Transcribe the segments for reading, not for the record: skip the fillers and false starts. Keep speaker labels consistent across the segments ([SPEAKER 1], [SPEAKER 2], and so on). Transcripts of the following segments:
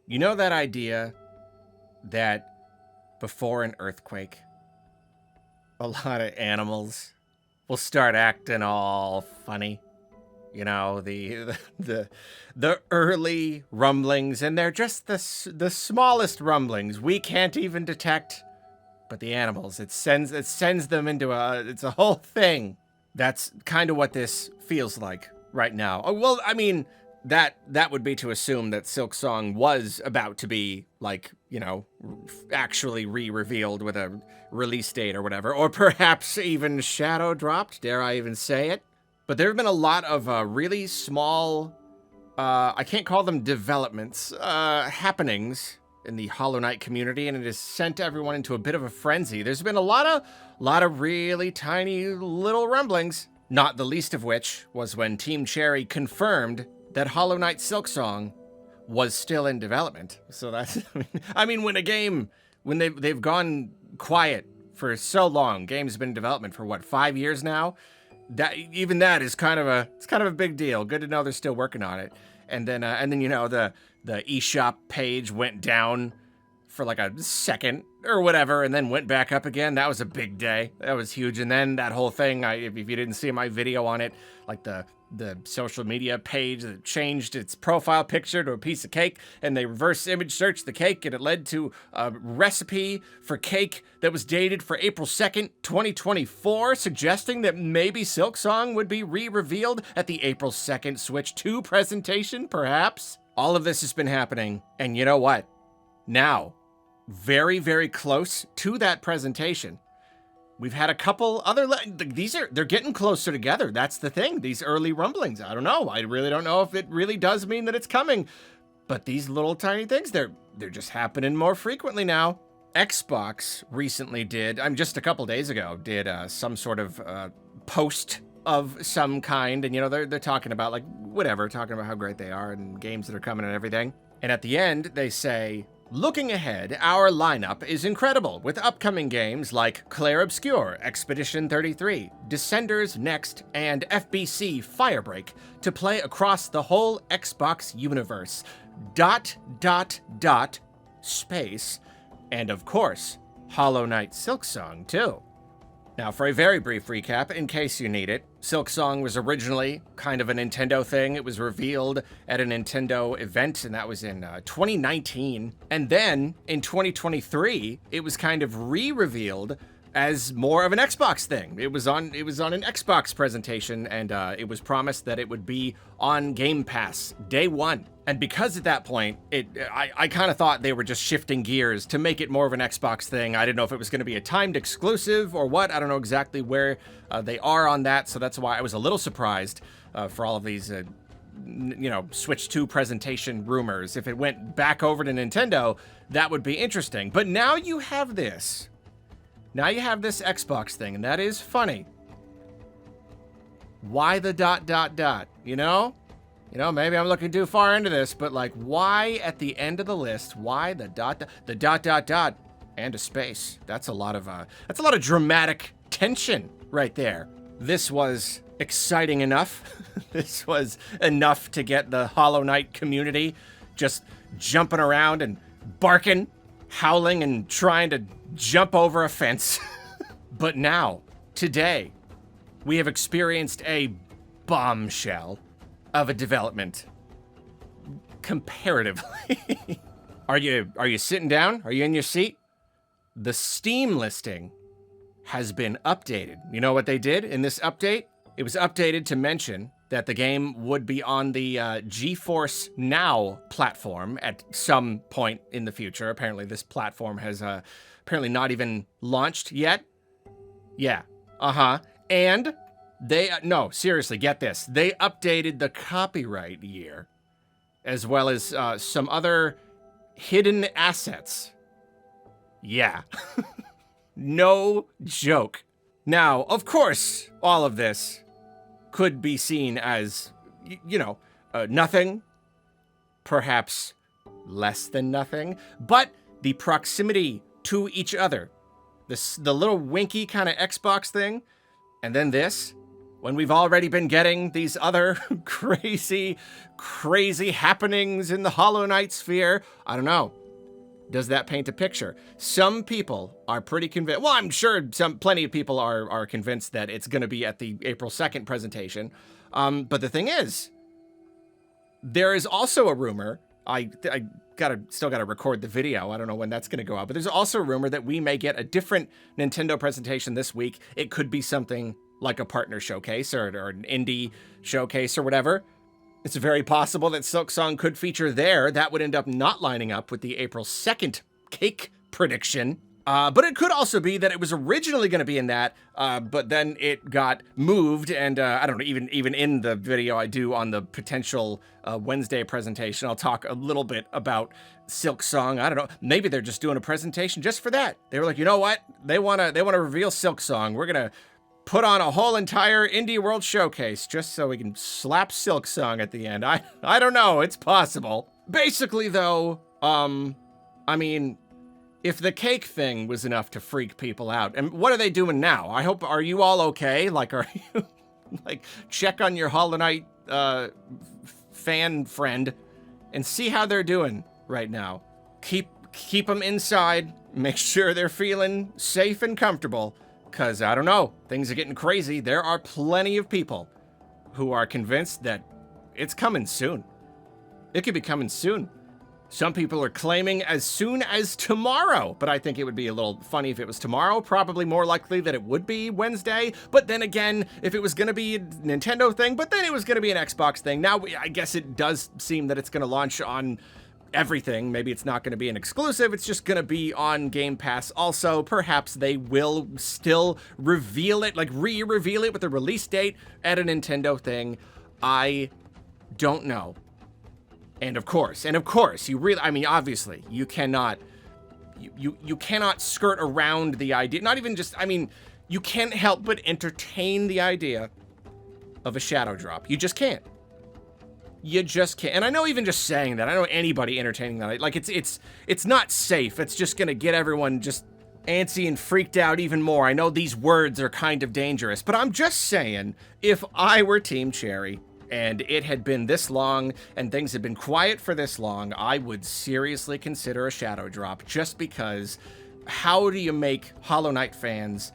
[SPEAKER 1] You know that idea that before an earthquake, a lot of animals will start acting all funny? You know, the early rumblings, and they're just the smallest rumblings we can't even detect. But the animals, it sends them into it's a whole thing. That's kind of what this feels like right now. Oh, well, I mean, that would be to assume that Silksong was about to be, like, you know, actually re-revealed with a release date or whatever, or perhaps even shadow dropped, dare I even say it. But there have been a lot of really small, I can't call them developments, happenings in the Hollow Knight community, and it has sent everyone into a bit of a frenzy. There's been a lot of really tiny little rumblings, not the least of which was when Team Cherry confirmed that Hollow Knight Silksong was still in development. So that's, I mean, when they've gone quiet for so long, game's been in development for what, 5 years now? That is kind of a big deal. Good to know they're still working on it. And then you know, the eShop page went down for like a second or whatever, and then went back up again. That was a big day. That was huge. And then that whole thing, if you didn't see my video on it, like the social media page that changed its profile picture to a piece of cake, and they reverse image searched the cake, and it led to a recipe for cake that was dated for April 2nd, 2024, suggesting that maybe Silksong would be re-revealed at the April 2nd Switch 2 presentation, perhaps. All of this has been happening, and you know what? Now, very, very close to that presentation, we've had a couple other, they're getting closer together. That's the thing. These early rumblings, I don't know. I really don't know if it really does mean that it's coming, but these little tiny things, they're just happening more frequently now. Xbox recently just a couple days ago, did some sort of post of some kind, and you know, they're talking about like whatever, talking about how great they are and games that are coming and everything. And at the end, they say, looking ahead, our lineup is incredible, with upcoming games like Clair Obscur, Expedition 33, Descenders Next, and FBC Firebreak to play across the whole Xbox universe. ... space, and of course, Hollow Knight Silksong too. Now, for a very brief recap, in case you need it, Silksong was originally kind of a Nintendo thing. It was revealed at a Nintendo event, and that was in 2019. And then, in 2023, it was kind of re-revealed as more of an Xbox thing. It was on an Xbox presentation, and it was promised that it would be on Game Pass day one. And because at that point, I kind of thought they were just shifting gears to make it more of an Xbox thing. I didn't know if it was going to be a timed exclusive or what. I don't know exactly where they are on that, so that's why I was a little surprised for all of these, you know, Switch 2 presentation rumors. If it went back over to Nintendo, that would be interesting. But now you have this. Now you have this Xbox thing, and that is funny. Why the ... You know? You know, maybe I'm looking too far into this, but like, why at the end of the list? Why the ... and a space? That's a lot of dramatic tension right there. This was exciting enough. This was enough to get the Hollow Knight community just jumping around and barking, howling, and trying to jump over a fence. But now, today, we have experienced a bombshell of a development. Comparatively. Are you sitting down? Are you in your seat? The Steam listing has been updated. You know what they did in this update? It was updated to mention that the game would be on the GeForce Now platform at some point in the future. Apparently this platform has apparently not even launched yet. Yeah, and no, seriously, get this. They updated the copyright year, as well as some other hidden assets. Yeah. No joke. Now, of course, all of this could be seen as, you know, nothing, perhaps less than nothing, but the proximity to each other, the little winky kind of Xbox thing, and then this, when we've already been getting these other crazy happenings in the Hollow Knight sphere? I don't know. Does that paint a picture? Some people are pretty convinced. Well, I'm sure plenty of people are convinced that it's going to be at the April 2nd presentation. But the thing is, there is also a rumor. I still gotta record the video. I don't know when that's gonna go out, but there's also a rumor that we may get a different Nintendo presentation this week. It could be something like a partner showcase or an indie showcase or whatever. It's very possible that Silksong could feature there. That would end up not lining up with the April 2nd cake prediction. But it could also be that it was originally going to be in that, but then it got moved, and I don't know, even in the video I do on the potential Wednesday presentation, I'll talk a little bit about Silksong. I don't know, maybe they're just doing a presentation just for that. They were like, you know what? They wanna reveal Silksong. We're gonna put on a whole entire Indie World showcase just so we can slap Silksong at the end. I don't know, it's possible. Basically though, I mean, if the cake thing was enough to freak people out, and what are they doing now? Are you all okay? Like, are you, like, check on your Hollow Knight fan friend and see how they're doing right now. Keep them inside, make sure they're feeling safe and comfortable, because, I don't know, things are getting crazy. There are plenty of people who are convinced that it's coming soon. It could be coming soon. Some people are claiming as soon as tomorrow, but I think it would be a little funny if it was tomorrow. Probably more likely that it would be Wednesday. But then again, if it was going to be a Nintendo thing, but then it was going to be an Xbox thing. Now, I guess it does seem that it's going to launch on everything. Maybe it's not going to be an exclusive. It's just going to be on Game Pass. Also, perhaps they will still reveal it, like re-reveal it with a release date at a Nintendo thing. I don't know. And of course, you really, I mean, obviously, you cannot skirt around the idea, not even just, I mean, you can't help but entertain the idea of a shadow drop. You just can't. You just can't. And I know even just saying that, I know anybody entertaining that, like, it's not safe. It's just gonna get everyone just antsy and freaked out even more. I know these words are kind of dangerous, but I'm just saying, if I were Team Cherry, and it had been this long, and things had been quiet for this long, I would seriously consider a shadow drop, just because how do you make Hollow Knight fans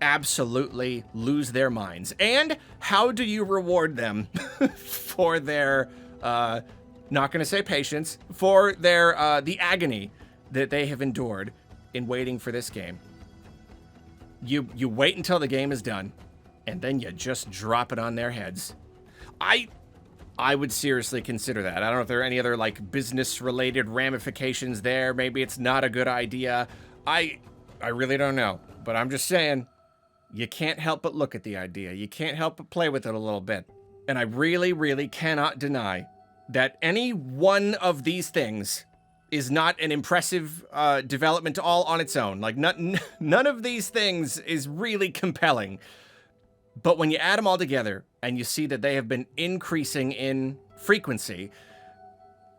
[SPEAKER 1] absolutely lose their minds? And how do you reward them for their, not gonna say patience, for their, the agony that they have endured in waiting for this game? You wait until the game is done, and then you just drop it on their heads. I would seriously consider that. I don't know if there are any other, like, business-related ramifications there. Maybe it's not a good idea. I really don't know. But I'm just saying, you can't help but look at the idea. You can't help but play with it a little bit. And I really, really cannot deny that any one of these things is not an impressive development all on its own. Like, none of these things is really compelling. But when you add them all together and you see that they have been increasing in frequency,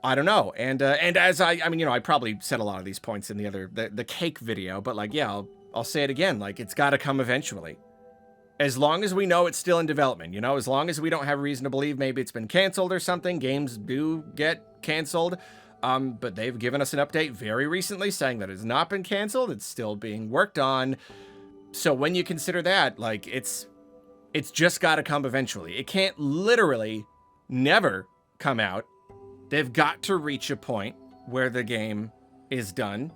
[SPEAKER 1] I don't know. And as I mean, you know, I probably said a lot of these points in the cake video, but like, yeah, I'll say it again. Like, it's got to come eventually. As long as we know it's still in development, you know, as long as we don't have reason to believe maybe it's been canceled or something. Games do get canceled. But they've given us an update very recently saying that it's not been canceled. It's still being worked on. So when you consider that, like, it's just got to come eventually. It can't literally never come out. They've got to reach a point where the game is done.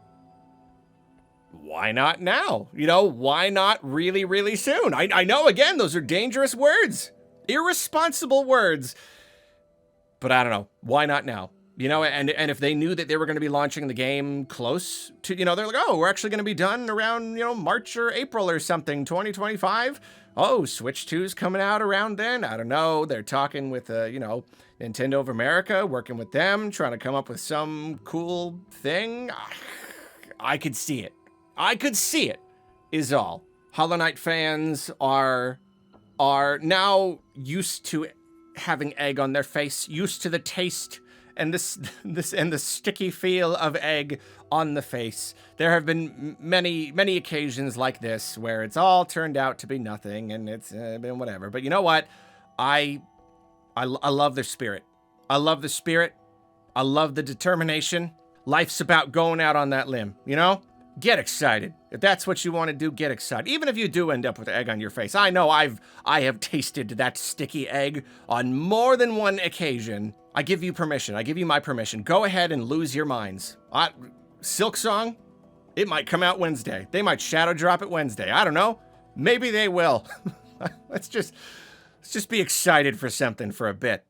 [SPEAKER 1] Why not now? You know, why not really, really soon? I know, again, those are dangerous words. Irresponsible words. But I don't know. Why not now? You know, and if they knew that they were going to be launching the game close to, you know, they're like, oh, we're actually going to be done around, you know, March or April or something, 2025. Oh, Switch 2's coming out around then. I don't know. They're talking with, you know, Nintendo of America, working with them, trying to come up with some cool thing. I could see it. I could see it, is all. Hollow Knight fans are now used to having egg on their face, used to the taste and and the sticky feel of egg on the face. There have been many occasions like this where it's all turned out to be nothing, and it's been whatever. But you know what? I love their spirit. I love the spirit. I love the determination. Life's about going out on that limb, you know? Get excited. If that's what you want to do, get excited. Even if you do end up with egg on your face. I know I have tasted that sticky egg on more than one occasion. I give you permission. I give you my permission. Go ahead and lose your minds. Silksong, it might come out Wednesday. They might shadow drop it Wednesday. I don't know. Maybe they will. Let's just be excited for something for a bit.